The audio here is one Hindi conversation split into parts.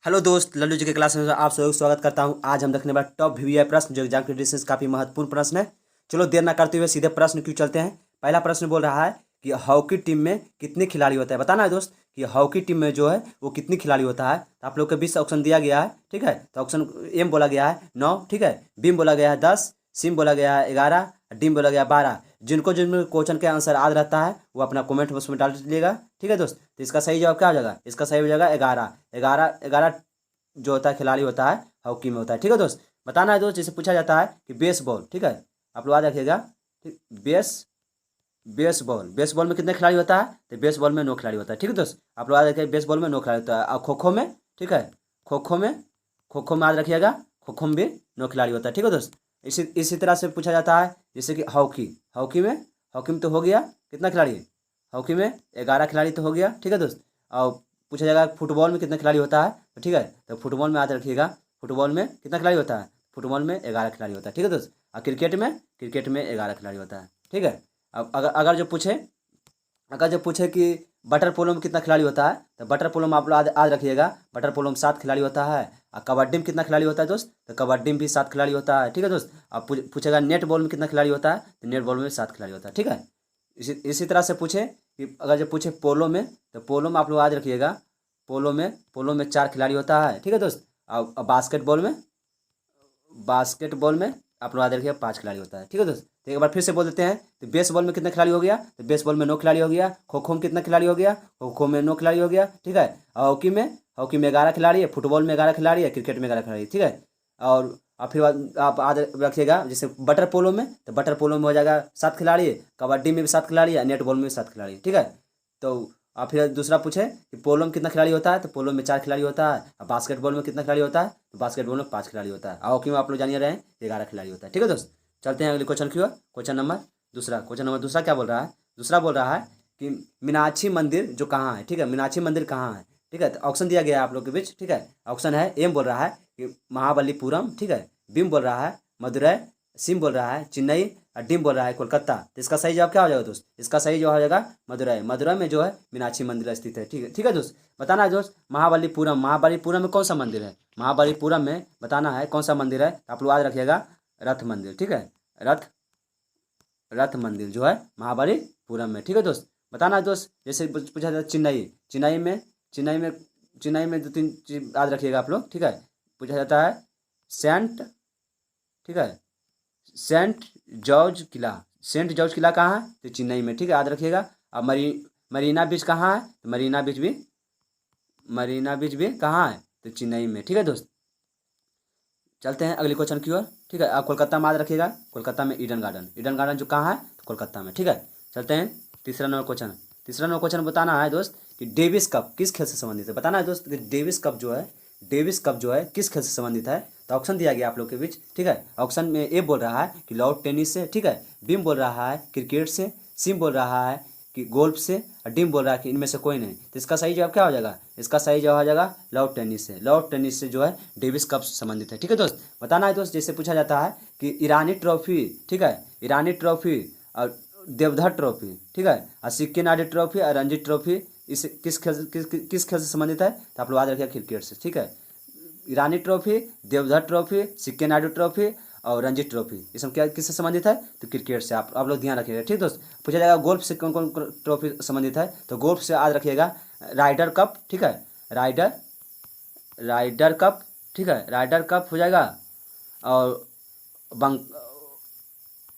हेलो दोस्त, लल्लू जी के क्लास में आप सबको स्वागत करता हूं। आज हम देखने वाले टॉप वीवीआई प्रश्न जो एग्जाम के डिस्टेंस काफ़ी महत्वपूर्ण प्रश्न है। चलो देर ना करते हुए सीधे प्रश्न क्यों चलते हैं। पहला प्रश्न बोल रहा है कि हॉकी टीम में कितने खिलाड़ी होता है। बताना है दोस्त कि हॉकी टीम में जो है वो कितनी खिलाड़ी होता है। तो आप लोग के बीच ऑप्शन दिया गया है, ठीक है। तो ऑप्शन एम बोला गया है 9, ठीक है। बीम बोला गया है 10, सिम बोला गया है 11, डीम बोला गया 12। जिनको जिनको क्वेश्चन के आंसर याद रहता है वो अपना कमेंट बॉक्स में डाल दीजिएगा, ठीक है दोस्त। तो इसका सही जवाब क्या हो जाएगा? इसका सही हो जाएगा 11। 11 जो होता है खिलाड़ी होता है हॉकी में होता है, ठीक है दोस्त। बताना है दोस्त, जैसे पूछा जाता है कि बेसबॉल, ठीक है। आप लोग याद रखिएगा, ठीक। बेसबॉल में कितने खिलाड़ी होता है? तो बेसबॉल में 9 खिलाड़ी होता है, ठीक है दोस्त। आप लोग याद रखिएगा बेसबॉल में 9 खिलाड़ी होता है। और खो खो में, ठीक है, खो खो में याद रखिएगा, खो खो में भी 9 खिलाड़ी होता है, ठीक है दोस्त। इसी तरह से पूछा जाता है जैसे कि हॉकी में तो हो गया कितना खिलाड़ी है? हॉकी में 11 खिलाड़ी तो हो गया, ठीक है दोस्त। और पूछा जाएगा फुटबॉल में कितना खिलाड़ी होता है, तो ठीक है। तो फुटबॉल में याद रखिएगा, फुटबॉल में कितना खिलाड़ी होता है? फुटबॉल में 11 खिलाड़ी होता है, ठीक है दोस्त। और क्रिकेट में 11 खिलाड़ी होता है, ठीक है। अब अगर जो पूछे कि बटर पोलो में कितना खिलाड़ी होता है, तो बटर पोलो में आप लोग याद रखिएगा, बटर पोलो में 7 खिलाड़ी होता है। और कबड्डी में कितना खिलाड़ी होता है दोस्त? तो कबड्डी में भी 7 खिलाड़ी होता है, ठीक है दोस्त। अब पूछेगा नेट बॉल में कितना खिलाड़ी होता है, तो नेट बॉल में 7 खिलाड़ी होता है, ठीक है। इसी तरह से पूछे कि अगर जो पूछे पोलो में, तो पोलो में आप लोग याद रखिएगा, पोलो में 4 खिलाड़ी होता है, ठीक है दोस्त। और बास्केटबॉल में आप लोग याद रखिएगा 5 खिलाड़ी होता है, ठीक है दोस्त। तो एक बार फिर से बोल देते हैं। तो बेसबॉल में कितने खिलाड़ी हो गया? तो बेसबॉल में 9 खिलाड़ी हो गया। खो खो में कितना खिलाड़ी हो गया? खो खो में 9 खिलाड़ी हो गया, ठीक है। और हॉकी में 11 खिलाड़ी है। फुटबॉल में 11 खिलाड़ी है। क्रिकेट में 11 खिलाड़ी है, ठीक है। और फिर आप याद रखिएगा जैसे बटर पोलो में, तो बटर पोलो में हो जाएगा 7 खिलाड़ी है। कबड्डी में भी 7 खिलाड़ी है। नेट बॉल में भी 7 खिलाड़ी है, ठीक है। तो और फिर दूसरा पूछे कि पोलो में कितना खिलाड़ी होता है, तो पोलो में 4 खिलाड़ी होता है। और बास्केटबॉल में कितना खिलाड़ी होता है? तो बास्केटबॉल में 5 खिलाड़ी होता है। और हॉकी में आप लोग जानिए रहे हैं 11 खिलाड़ी होता है, ठीक है दोस्त। चलते हैं अगले क्वेश्चन की ओर। क्वेश्चन नंबर दूसरा क्या बोल रहा है? दूसरा बोल रहा है कि मीनाक्षी मंदिर जो कहाँ है, ठीक है। मीनाक्षी मंदिर कहाँ है, ठीक है। तो ऑप्शन दिया गया है आप लोग के बीच, ठीक है। ऑप्शन है एम बोल रहा है कि महाबलीपुरम, ठीक है। बीम बोल रहा है मदुरई, सिम बोल रहा है चेन्नई, और डीम बोल रहा है कोलकाता। तो इसका सही जवाब क्या हो जाएगा दोस्त? इसका सही जवाब हो जाएगा मदुरई में जो है मीनाक्षी मंदिर स्थित है, ठीक है दोस्त। बताना है दोस्त महाबलीपुरम में कौन सा मंदिर है? महाबलीपुरम में बताना है कौन सा मंदिर है। आप लोग याद रखिएगा रथ मंदिर, ठीक है। रथ रथ मंदिर जो है महाबलीपुरम में, ठीक है दोस्त। बताना है दोस्त, जैसे पूछा जाता है चेन्नई में चेन्नई में 2-3 चीज याद रखिएगा आप लोग, ठीक है। पूछा जाता है सेंट, ठीक है, सेंट सेंट जॉर्ज किला कहाँ है? तो चेन्नई में, ठीक है, याद रखिएगा। अब मरीना बीच कहाँ है? तो मरीना बीच भी कहाँ है? तो चेन्नई में, ठीक है दोस्त। चलते हैं अगले क्वेश्चन की ओर, ठीक है। आप कोलकाता में याद रखिएगा, कोलकाता में ईडन गार्डन जो कहाँ है? तो कोलकाता में, ठीक है। चलते हैं तीसरा नंबर क्वेश्चन बताना है दोस्त कि डेविस कप किस खेल से संबंधित है। बताना है दोस्त कि डेविस कप जो है किस खेल से संबंधित है। तो ऑप्शन दिया गया आप लोग के बीच, ठीक है। ऑप्शन में ए बोल रहा है कि लॉन टेनिस से, ठीक है। बीम बोल रहा है क्रिकेट से, सिम बोल रहा है कि गोल्फ से, और डीम बोल रहा है कि इनमें से कोई नहीं। तो इसका सही जवाब क्या हो जाएगा? इसका सही जवाब हो जाएगा लॉन टेनिस से जो है डेविस कप से संबंधित है, ठीक है दोस्त। बताना है दोस्त, जैसे पूछा जाता है कि ईरानी ट्रॉफी, ठीक है, ईरानी ट्रॉफी और देवधर ट्रॉफी, ठीक है, और सिक्के नाडी ट्रॉफी और रणजी ट्रॉफी इस किस खेल से संबंधित है? तो आप लोग याद रखिएगा क्रिकेट से, ठीक है। ईरानी ट्रॉफी, देवधर ट्रॉफी, सिक्के नायडू ट्रॉफी और रणजी ट्रॉफी ये सब क्या किससे संबंधित है? तो क्रिकेट से। आप लोग ध्यान रखिएगा, ठीक दोस्त। पूछा जाएगा गोल्फ से कौन कौन ट्रॉफी संबंधित है? तो गोल्फ से याद रखिएगा राइडर कप, ठीक है, राइडर राइडर कप, ठीक है, राइडर कप हो जाएगा। और बंक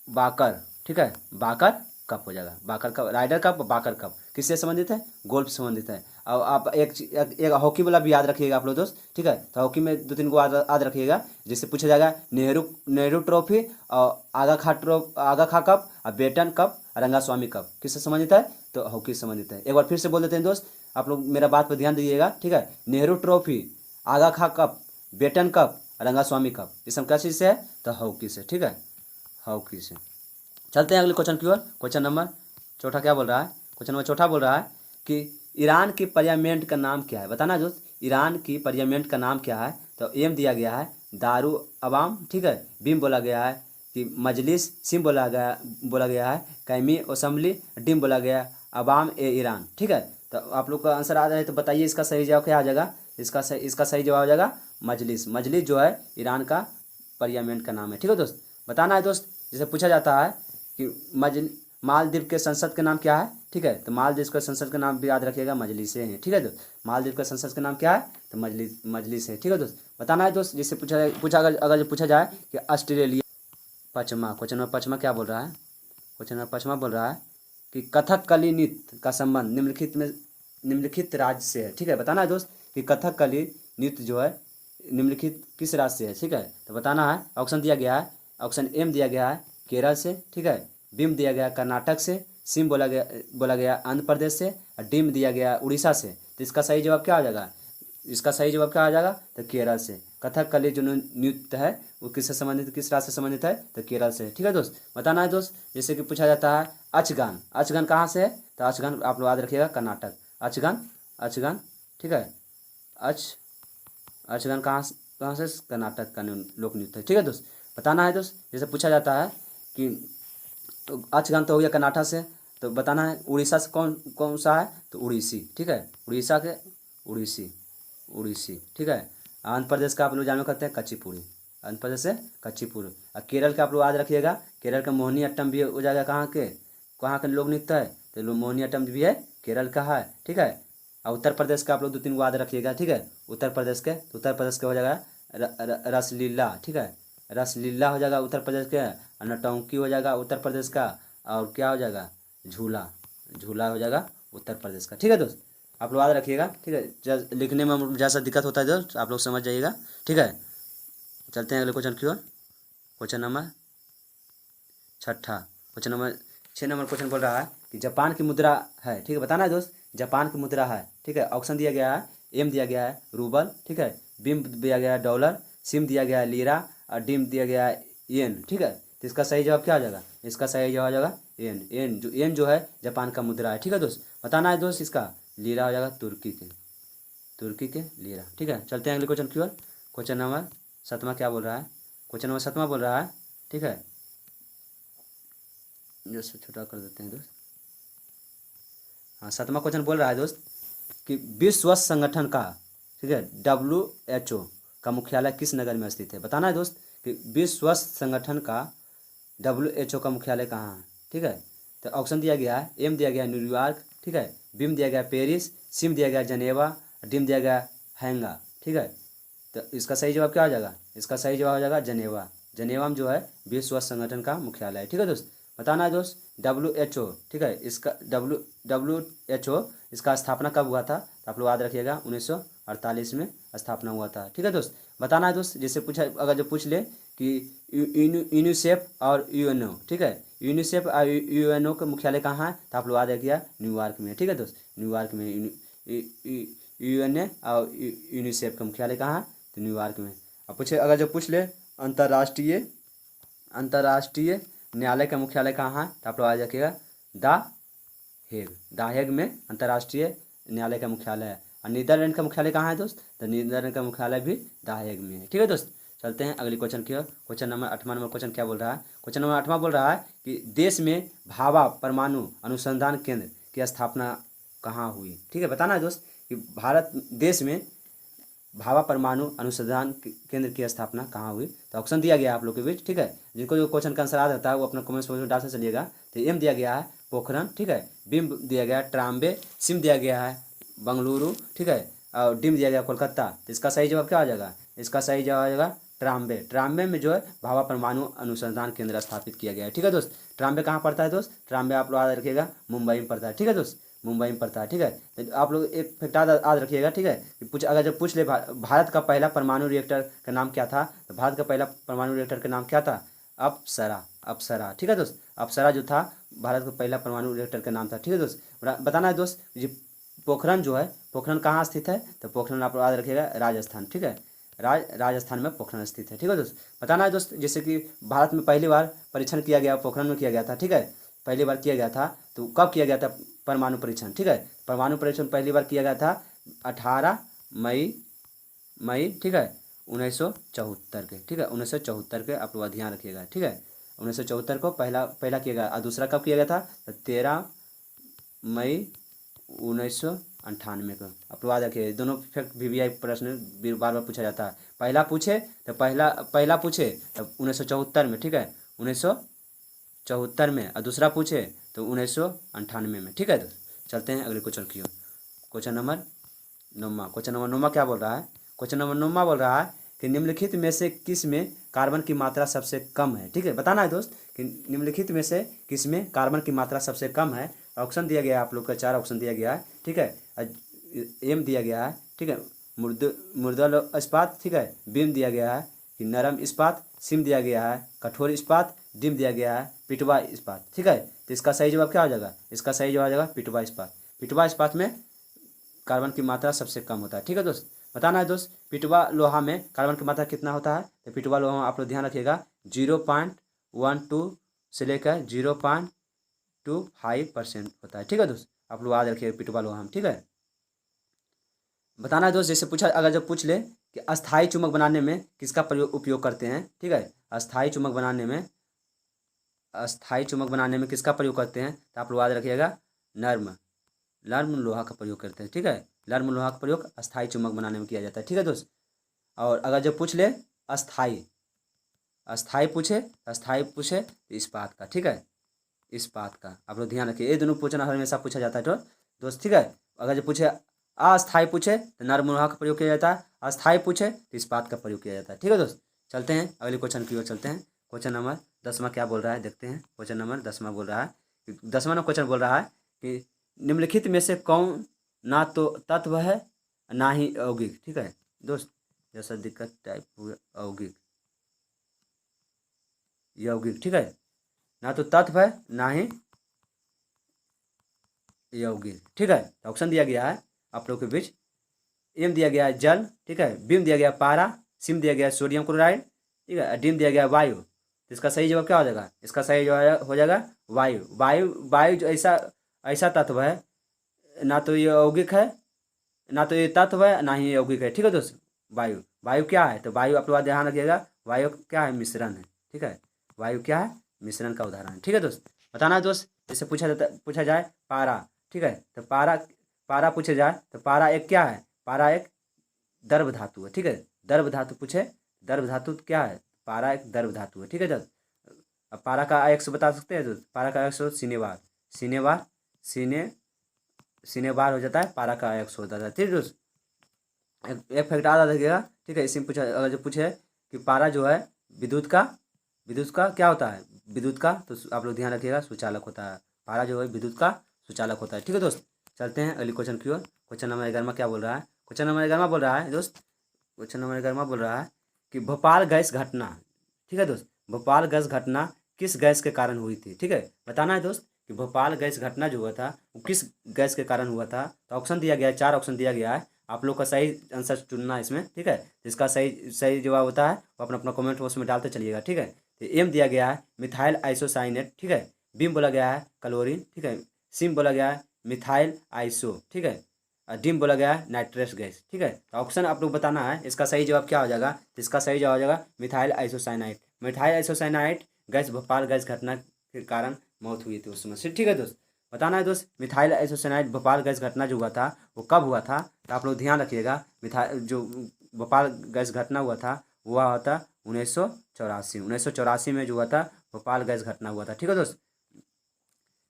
बाकर, ठीक है, बाकर कप हो जाएगा। बाकर कप, राइडर कप, बाकर कप किससे संबंधित है? गोल्फ से संबंधित है। और आप एक हॉकी वाला भी याद रखिएगा आप लोग दोस्त, ठीक है। तो हॉकी में 2-3 को याद रखिएगा। जिससे पूछा जाएगा नेहरू ट्रॉफी और आगा खा कप और बेटन कप और रंगास्वामी कप किससे संबंधित है? तो हॉकी से संबंधित है। एक बार फिर से बोल देते हैं दोस्त, आप लोग मेरा बात पर ध्यान दीजिएगा, ठीक है। Nehru trophy, Aga Khan cup, Beighton cup, Rangaswami cup ये सब क्या चीज़ से है? तो हॉकी से, ठीक है, हॉकी से। चलते हैं अगले क्वेश्चन की ओर। क्वेश्चन नंबर चौथा क्या बोल रहा है? क्वेश्चन नंबर चौथा बोल रहा है कि ईरान की पार्लियामेंट का नाम क्या है। बताना दोस्त, ईरान की पार्लियामेंट का नाम क्या है? तो एम दिया गया है दारू अवाम, ठीक है। बीम बोला गया है कि मजलिस, सिम बोला गया है कैमी असम्बली, डीम बोला गया है अवाम ए ईरान, ठीक है। तो आप लोग का आंसर आ रहा है तो बताइए इसका सही जवाब क्या आ जाएगा? इसका सही जवाब हो जाएगा मजलिस। मजलिस जो है ईरान का पार्लियामेंट का नाम है। ठीक है दोस्त, बताना है दोस्त। जैसे पूछा जाता है कि मालदीव के संसद का नाम क्या है, ठीक है, तो मालदीव के संसद का नाम भी याद रखिएगा मजलिसें हैं। ठीक है दोस्त, मालदीव के संसद का नाम क्या है, तो मजलिस है। ठीक है दोस्त, बताना है दोस्त। जैसे पूछा अगर पूछा जाए कि ऑस्ट्रेलिया पचमा, क्वेश्चन नंबर पचमा क्या बोल रहा है, क्वेश्चन नंबर पचमा बोल रहा है कि कथकली नृत्य का संबंध निम्नलिखित राज्य से है। ठीक है, बताना है दोस्त कि कथकली नृत्य जो है निम्नलिखित किस राज्य से है। ठीक है, तो बताना है। ऑप्शन दिया गया है, ऑप्शन एम दिया गया है केरल से, ठीक है, बीम दिया गया कर्नाटक से, सिम बोला गया आंध्र प्रदेश से, और डीम दिया गया उड़ीसा से। तो इसका सही जवाब क्या हो जाएगा, इसका सही जवाब क्या आ जाएगा, तो केरल से। कथकली जो नृत्य है वो किससे संबंधित, किस राज्य से संबंधित है, तो केरल से। ठीक है दोस्त, बताना है दोस्त। जैसे कि पूछा जाता है अचगान, अचगान कहाँ से है, तो अचगान आप लोग याद रखिएगा कर्नाटक। अचगान ठीक है, अचगान कहाँ से, कर्नाटक का लोक नृत्य है। ठीक है दोस्त, बताना है दोस्त। जैसे पूछा जाता है कि तो अचगान तो हो गया कर्नाटक से, तो बताना है उड़ीसा से कौन सा है, तो उड़ीसी। ठीक है, उड़ीसा के उड़ीसी। ठीक है, आंध्र प्रदेश का आप लोग जानवे करते हैं कच्चीपुड़ी, आंध्र प्रदेश से कच्चीपुड़ी। और केरल का आप लोग याद रखिएगा, केरल का मोहिनी अट्टम भी हो जाएगा कहाँ के लोक नृत्य है, तो मोहिनी अट्टम भी है केरल का है। ठीक है, और उत्तर प्रदेश का आप लोग 2-3 याद रखिएगा। ठीक है, उत्तर प्रदेश के हो जाएगा रसलीला। ठीक है, रसलीला हो जाएगा उत्तर प्रदेश के, और नौटंकी हो जाएगा उत्तर प्रदेश का, और क्या हो जाएगा, झूला हो जाएगा उत्तर प्रदेश का। ठीक है दोस्त, आप लोग याद रखिएगा। ठीक है, लिखने में जैसा दिक्कत होता है दोस्त आप लोग समझ जाइएगा। ठीक है, चलते हैं अगले क्वेश्चन की ओर। क्वेश्चन नंबर 6 नंबर क्वेश्चन बोल रहा है कि जापान की मुद्रा है। ठीक है, बताना है दोस्त, जापान की मुद्रा है। ठीक है, ऑप्शन दिया गया है, एम दिया गया है रूबल, ठीक है, बीम दिया गया है डॉलर, सिम दिया गया है लीरा, और डीम दिया गया है येन। ठीक है, तो इसका सही जवाब क्या हो जाएगा, इसका सही जवाब हो जाएगा येन जो है जापान का मुद्रा है। ठीक है दोस्त, बताना है दोस्त। इसका लीरा हो जाएगा तुर्की के लीरा। ठीक है, चलते हैं अगले क्वेश्चन की ओर। क्वेश्चन नंबर 7 क्या बोल रहा है, क्वेश्चन नंबर 7 बोल रहा है, ठीक है, जैसे छोटा कर देते हैं दोस्त। हाँ, 7वां क्वेश्चन बोल रहा है दोस्त कि विश्व स्वास्थ्य संगठन का, ठीक है, WHO का मुख्यालय किस नगर में स्थित है। बताना है दोस्त कि विश्व स्वास्थ्य संगठन का WHO का मुख्यालय कहाँ है। ठीक है, तो ऑप्शन दिया गया है, एम दिया गया न्यूयॉर्क, ठीक है, बीम दिया गया पेरिस, सिम दिया गया जनेवा, डीम दिया गया हैंगा। ठीक है, तो इसका सही जवाब क्या हो जाएगा, इसका सही जवाब हो जाएगा जनेवा में जो है विश्व स्वास्थ्य संगठन का मुख्यालय है। ठीक है दोस्त, बताना है दोस्त। WHO, ठीक है, इसका WHO इसका स्थापना कब हुआ था, तो आप लोग याद रखिएगा 1948 में स्थापना हुआ था। ठीक है दोस्त, बताना है दोस्त। जैसे अगर जो पूछ ले कि यूनिसेफ और UNO, ठीक है, यूनिसेफ और UNO का मुख्यालय कहाँ है, तो आप लोग याद रखिएगा न्यूयॉर्क में। ठीक है दोस्त, न्यूयॉर्क में UN और यूनिसेफ का मुख्यालय कहाँ है, तो न्यूयॉर्क में। अब अगर जो पूछ ले अंतर्राष्ट्रीय न्यायालय का मुख्यालय कहाँ है, तो आप लोग याद रखिएगा द हेग में अंतर्राष्ट्रीय न्यायालय का मुख्यालय है। और नीदरलैंड का मुख्यालय कहाँ है दोस्त, तो नीदरलैंड का मुख्यालय भी द हेग में है। ठीक है दोस्त, चलते हैं अगले क्वेश्चन की ओर। क्वेश्चन नंबर 8वां क्वेश्चन क्या बोल रहा है, क्वेश्चन नंबर 8वां बोल रहा है कि देश में भाभा परमाणु अनुसंधान केंद्र की स्थापना कहाँ हुई। ठीक है, बताना है दोस्त कि भारत देश में भाभा परमाणु अनुसंधान केंद्र की स्थापना कहाँ हुई। तो ऑप्शन दिया गया है आप लोग के बीच। ठीक है, जिनको जो क्वेश्चन का आंसर आ जाता है वो अपना कमेंट बॉक्स में डाल से चलिएगा। तो एम दिया गया है पोखरण, ठीक है, बीम दिया गया है ट्राम्बे, सिम दिया गया है बंगलुरु, ठीक है, और डीम दिया गया कोलकाता। तो इसका सही जवाब क्या आ जाएगा, इसका सही जवाब आ जाएगा ट्राम्बे में जो है भाभा परमाणु अनुसंधान केंद्र स्थापित किया गया है। ठीक है दोस्त, ट्राम्बे कहाँ पड़ता है दोस्त, ट्राम्बे आप लोग याद रखिएगा मुंबई में पड़ता है। ठीक है दोस्त, मुंबई में पड़ता है। ठीक है, तो आप लोग एक फैक्ट याद रखिएगा। ठीक है, अगर जब पूछ ले भारत का पहला परमाणु रिएक्टर का नाम क्या था, तो भारत का पहला परमाणु रिएक्टर का नाम क्या था, अप्सरा। ठीक है दोस्त, अप्सरा जो था भारत का पहला परमाणु रिएक्टर का नाम था। ठीक है दोस्त, बताना है दोस्त ये पोखरण जो है, पोखरण कहाँ स्थित है, तो पोखरण आप लोग याद रखिएगा राजस्थान। ठीक है, राजस्थान में पोखरण स्थित है। ठीक है दोस्त, बताना है दोस्त जैसे कि भारत में पहली बार परीक्षण किया गया पोखरण में किया गया था। ठीक है, पहली बार किया गया था, तो कब किया गया था परमाणु परीक्षण। ठीक है, परमाणु परीक्षण पहली बार किया गया था 18 मई, ठीक है, 1974 के। ठीक है, 1974 के आप लोग ध्यान रखिएगा। ठीक है, 1974 को पहला किया गया, और दूसरा कब किया गया था, तो 13 मई 98 को। आप लोग याद रखिए, दोनों फैक्ट VVI प्रश्न बार बार पूछा जाता है। पहला पूछे तो पहला पूछे तो 1974 में, ठीक है, 1974 में, और दूसरा पूछे तो 1998 में, ठीक है। तो चलते हैं अगले क्वेश्चन की ओर। क्वेश्चन नंबर 9 क्या बोल रहा है? क्वेश्चन नंबर 9 बोल रहा है कि निम्नलिखित में से किस में कार्बन की मात्रा सबसे कम है? ठीक है, बताना है दोस्त कि निम्नलिखित में से किस में कार्बन की मात्रा सबसे कम है। ऑप्शन दिया गया है आप लोग का, 4 ऑप्शन दिया गया है, ठीक है। एम दिया गया है, ठीक है, मुर्दल इस्पात, ठीक है, बीम दिया गया है कि नरम इस्पात, सिम दिया गया है कठोर इस्पात, डिम दिया गया है पिटवा इस्पात, ठीक है। तो इसका सही जवाब क्या हो जाएगा? इसका सही जवाब हो जाएगा पिटवा इस्पात। पिटवा इस्पात में कार्बन की मात्रा सबसे कम होता है, ठीक है दोस्त। बताना है दोस्त पिटवा लोहा में कार्बन की मात्रा कितना होता है? तो पिटवा लोहा में आप लोग ध्यान रखिएगा 0.12 से लेकर 0.25% होता है, ठीक है दोस्त। आप लोग याद रखिएगा पिटवा लोहा में, ठीक है। बताना है दोस्त, जैसे पूछा, अगर जब पूछ ले कि अस्थाई चुम्बक बनाने में किसका उपयोग करते हैं, ठीक है, अस्थाई चुम्बक बनाने में किसका प्रयोग करते हैं, तो आप लोग याद रखिएगा नर्म लोहा का प्रयोग करते हैं, ठीक है। नर्म लोहा का प्रयोग अस्थाई चुम्बक बनाने में किया जाता है, ठीक है दोस्त। और अगर जब पूछ ले अस्थाई पूछे तो इस्पात का, ठीक है, इस्पात का आप लोग ध्यान रखिए। ये दोनों पूछना हमेशा पूछा जाता है तो दोस्त, ठीक है। अगर जब पूछे अस्थाई पूछे तो नर्म लोहा का प्रयोग किया जाता है, अस्थाई पूछे तो इस्पात का प्रयोग किया जाता है, ठीक है दोस्त। चलते हैं अगले क्वेश्चन की ओर चलते हैं। क्वेश्चन नंबर 10 क्या बोल रहा है, देखते हैं। क्वेश्चन नंबर 10 बोल रहा है, 10वां क्वेश्चन बोल रहा है कि निम्नलिखित में से कौन ना तो तत्व है ना ही यौगिक, ठीक है दोस्त। जैसा दिक्कत टाइप हुआ यौगिक, ठीक है, ना तो तत्व है ना ही यौगिक, ठीक है। तो ऑप्शन दिया गया है आप लोग के बीच, एम दिया गया है जल, ठीक है, बीम दिया गया पारा, सिम दिया गया सोडियम क्लोराइड, ठीक है, डिम दिया गया वायु। तो इसका सही जवाब क्या हो जाएगा? इसका सही जवाब हो जाएगा वायु। वायु जो ऐसा तत्व है, ना तो ये यौगिक है, ना तो ये तत्व है, ना ही यौगिक है, ठीक है दोस्त। वायु क्या है? तो वायु आप लोग ध्यान रखिएगा, वायु क्या है? मिश्रण है, ठीक है। वायु क्या है? मिश्रण का उदाहरण है, ठीक है दोस्त। बताना है दोस्त, जैसे पूछा जाए पारा, ठीक है, तो पारा पूछे जाए तो पारा एक क्या है? पारा एक द्रव धातु है, ठीक है। द्रव धातु पूछे, द्रव धातु क्या है? पारा एक द्रव धातु है, ठीक है दोस्त। अब पारा का आयक्स बता सकते हैं दोस्त? पारा का आयक्स सीने बार हो जाता है, पारा का आयक्स हो जाता है, ठीक है दोस्त। एक फैक्ट याद रखिएगा, ठीक है। इसी में पूछा, अगर जो पूछे कि पारा जो है विद्युत का क्या होता है? विद्युत का, तो आप लोग ध्यान रखिएगा सुचालक होता है। पारा जो है विद्युत का सुचालक होता है, ठीक है दोस्त। चलते हैं अगले क्वेश्चन की ओर। क्वेश्चन नंबर 11 क्या बोल रहा है? क्वेश्चन नंबर 11 बोल रहा है दोस्त, क्वेश्चन नंबर 11 बोल रहा है कि भोपाल गैस घटना, ठीक है दोस्त, भोपाल गैस घटना किस गैस के कारण हुई थी, ठीक है। बताना है दोस्त कि भोपाल गैस घटना जो हुआ था वो किस गैस के कारण हुआ था। तो ऑप्शन दिया गया है, 4 ऑप्शन दिया गया है, आप लोग का सही आंसर चुनना है इसमें, ठीक है। जिसका सही जवाब होता है वो अपना अपना कमेंट बॉक्स में डालते चलिएगा, ठीक है। तो एम दिया गया है मिथाइल आइसोसाइनेट, ठीक है, बीम बोला गया है क्लोरीन, ठीक है, सिम बोला गया है मिथाइल आइसो, ठीक है, और डिम बोला गया है नाइट्रस गैस, ठीक है। तो ऑप्शन आप लोग बताना है इसका सही जवाब क्या हो जाएगा। तो इसका सही जवाब हो जाएगा methyl isocyanate. Methyl isocyanate gas Bhopal gas घटना के कारण मौत हुई थी उस समय से, ठीक है दोस्त। बताना है दोस्त मिथाइल आइसोसाइनाइट भोपाल गैस घटना जो हुआ था वो कब हुआ था। तो आप लोग ध्यान रखिएगा, मिथाइल जो भोपाल गैस घटना हुआ था वो हुआ था 1984 में जो हुआ था भोपाल गैस घटना हुआ था, ठीक है दोस्त।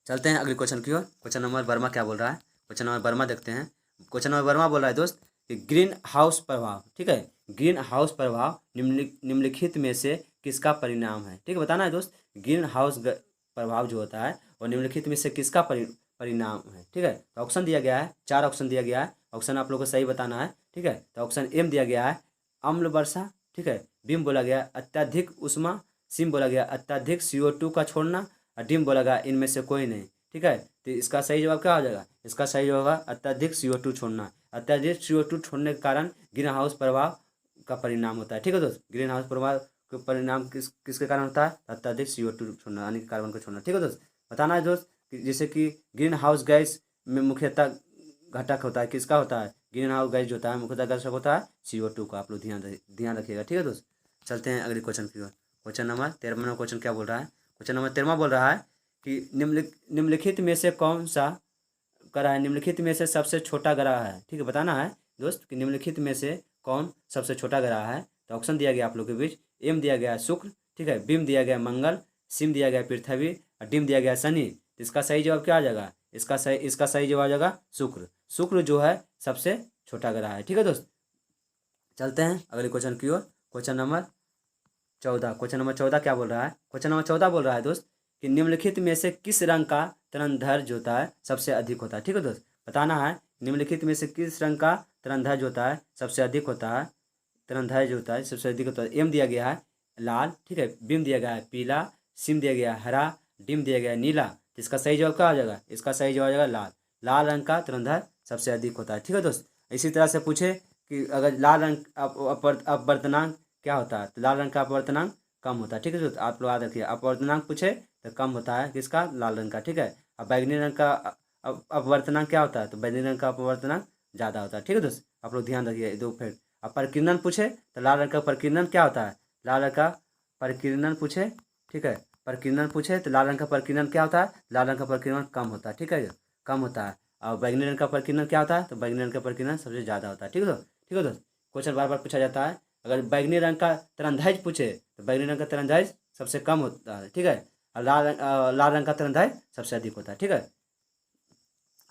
चलते हैं अगले क्वेश्चन की ओर। क्वेश्चन नंबर 12 क्या बोल रहा है? क्वेश्चन नंबर 12 देखते हैं। क्वेश्चन नंबर 12 बोल रहा है दोस्त कि ग्रीन हाउस प्रभाव, ठीक है, ग्रीन हाउस प्रभाव निम्नलिखित में से किसका परिणाम है, ठीक है। बताना है दोस्त ग्रीन हाउस प्रभाव जो होता है वो निम्नलिखित में से किसका परिणाम है, ठीक है। तो ऑप्शन दिया गया है, 4 ऑप्शन दिया गया है, ऑप्शन आप लोग को सही बताना है, ठीक है। तो ऑप्शन एम दिया गया है अम्ल वर्षा, ठीक है, बीम बोला गया अत्यधिक उष्मा, सिम बोला गया अत्यधिक CO2 का छोड़ना, और डिम बोला गया इनमें से कोई नहीं, ठीक है। तो इसका सही जवाब क्या हो जाएगा? इसका सही जवाब होगा अत्यधिक CO2 छोड़ना। अत्यधिक CO2 छोड़ने के कारण ग्रीन हाउस प्रभाव का परिणाम होता है, ठीक है दोस्त। ग्रीन हाउस प्रभाव का परिणाम किसके कारण होता है? अत्यधिक CO2 छोड़ना, यानी कार्बन को छोड़ना, ठीक है दोस्त। बताना है दोस्त कि जैसे कि ग्रीन हाउस गैस में मुख्यतः घटक होता है, किसका होता है? ग्रीन हाउस गैस जो होता है मुख्यतः घटक होता है CO2 का। आप लोग ध्यान रखिएगा, ठीक है दोस्त। चलते हैं अगले क्वेश्चन की ओर। क्वेश्चन नंबर 13वां क्वेश्चन क्या बोल रहा है? क्वेश्चन नंबर 13वां बोल रहा है कि निम्नलिखित में से कौन सा कह रहा है निम्नलिखित में से सबसे छोटा ग्रह है, ठीक है, बताना है दोस्त कि निम्नलिखित में से कौन सबसे छोटा ग्रह है। तो ऑप्शन दिया गया आप लोग के बीच, एम दिया गया है शुक्र, ठीक है, बीम दिया गया मंगल, सिम दिया गया पृथ्वी और डिम दिया गया शनि। तो इसका सही जवाब क्या आ जाएगा, इसका सही जवाब आ जाएगा शुक्र। शुक्र जो है सबसे छोटा ग्रह है, ठीक है दोस्त। चलते हैं अगले क्वेश्चन की ओर। क्वेश्चन नंबर 14, क्वेश्चन नंबर 14 क्या बोल रहा है, क्वेश्चन नंबर 14 बोल रहा है दोस्त कि निम्नलिखित में से किस रंग का तरंगदैर्घ्य जो होता है सबसे अधिक होता है, ठीक है दोस्त, बताना है निम्नलिखित में से किस रंग का तरंगदैर्घ्य जो होता है सबसे अधिक होता है, तरंगदैर्घ्य जो होता है सबसे अधिक होता है। एम दिया गया है लाल, ठीक है, बीम दिया गया है पीला, सिम दिया गया है हरा, डिम दिया गया है नीला। तो इसका सही जवाब क्या हो जाएगा, इसका सही जवाब आ जाएगा लाल। लाल रंग का तरंगदैर्घ्य सबसे अधिक होता है, ठीक है दोस्त। इसी तरह से पूछे कि अगर लाल रंग अपवर्तनांक क्या होता है, तो लाल रंग का अपवर्तनांक कम होता है, ठीक है दोस्त। आप लोग याद रखिए, अपवर्तनांक पूछे तो कम होता है किसका, लाल रंग का, ठीक है। अब बैगनी रंग का अपवर्तनांक क्या होता है, तो बैगनी रंग का अपवर्तनांक ज़्यादा होता है, ठीक है दोस्त। आप लोग ध्यान रखिए दो फिर। अब परिकीर्णन पूछे तो लाल रंग का परिकीर्णन क्या होता है, लाल रंग का परिकीर्णन पूछे, ठीक है, परिकीर्णन पूछे तो लाल रंग का परिकीर्णन क्या होता है, लाल रंग का परिकीर्णन कम होता है, ठीक है, कम होता है। और बैगनी रंग का परिकीर्णन क्या होता है, तो बैगनी रंग का परिकीर्णन सबसे ज़्यादा होता है, ठीक है दोस्त, ठीक है दोस्त। क्वेश्चन बार बार पूछा जाता है, अगर बैगनी रंग का तरंगदैर्घ्य पूछे तो बैगनी रंग का तरंगदैर्घ्य सबसे कम होता है, ठीक है, और लाल रंग का तरंगदैर्घ्य सबसे अधिक होता है, ठीक है।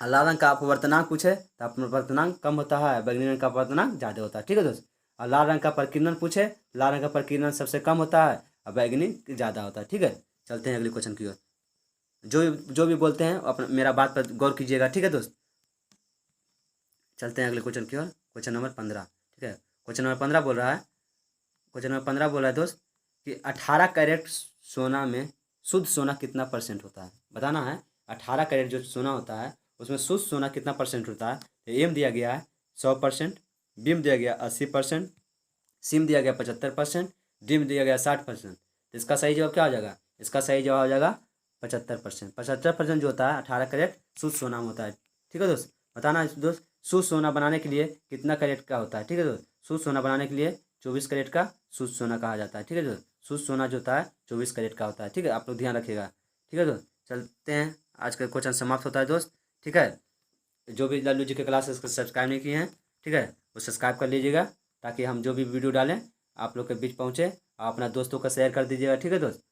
और लाल रंग का अपवर्तनांक पूछे तो अपवर्तनांक कम होता है, बैगनी रंग का अपवर्तनांक ज़्यादा होता है, ठीक है दोस्त। और लाल रंग का परिकीर्णन पूछे, लाल रंग का परिकीर्णन सबसे कम होता है और बैगनी ज़्यादा होता है, ठीक है। चलते हैं अगले क्वेश्चन की ओर। जो भी बोलते हैं अपना मेरा बात पर गौर कीजिएगा, ठीक है दोस्त। चलते हैं अगले क्वेश्चन की ओर। क्वेश्चन नंबर 15, ठीक है, क्वेश्चन नंबर 15 बोल रहा है, क्वेश्चन नंबर 15 बोल रहा है दोस्त कि 18 कैरेट सोना में शुद्ध सोना कितना परसेंट होता है, बताना है। 18 कैरेट जो सोना होता है उसमें शुद्ध सोना कितना परसेंट होता है। तो एम दिया गया है 100%, बीम दिया गया 80%, सिम दिया गया 75%, डिम दिया गया 60%। तो इसका सही जवाब क्या हो जाएगा, इसका सही जवाब हो जाएगा 75%। 75% जो होता है 18 कैरेट शुद्ध सोना में होता है, ठीक है दोस्त। बताना है दोस्त शुद्ध सोना बनाने के लिए कितना कैरेट का होता है, ठीक है दोस्त। शुद्ध सोना बनाने के लिए 24 कैरेट का शुद्ध सोना कहा जाता है, ठीक है दोस्त। शुद्ध सोना जो होता है 24 कैरेट का होता है, ठीक है, आप लोग ध्यान रखिएगा, ठीक है दोस्त। चलते हैं, आज का क्वेश्चन समाप्त होता है दोस्त, ठीक है। जो भी लल्लू जी के क्लास है उसको सब्सक्राइब नहीं किए हैं, ठीक है, वो सब्सक्राइब कर लीजिएगा ताकि हम जो भी वीडियो डालें आप लोग के बीच पहुँचे। आप अपना दोस्तों को शेयर कर दीजिएगा, ठीक है दोस्त।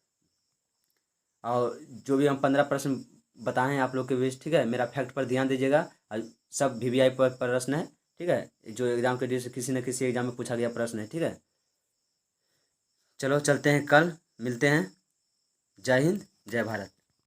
और जो भी हम 15 प्रश्न बताए हैं आप लोग के बीच, ठीक है, मेरा फैक्ट पर ध्यान दीजिएगा। और सब VVI पर प्रश्न है, ठीक है, जो एग्जाम के लिए किसी न किसी एग्जाम में पूछा गया प्रश्न है, ठीक है। चलो चलते हैं, कल मिलते हैं। जय हिंद, जय भारत।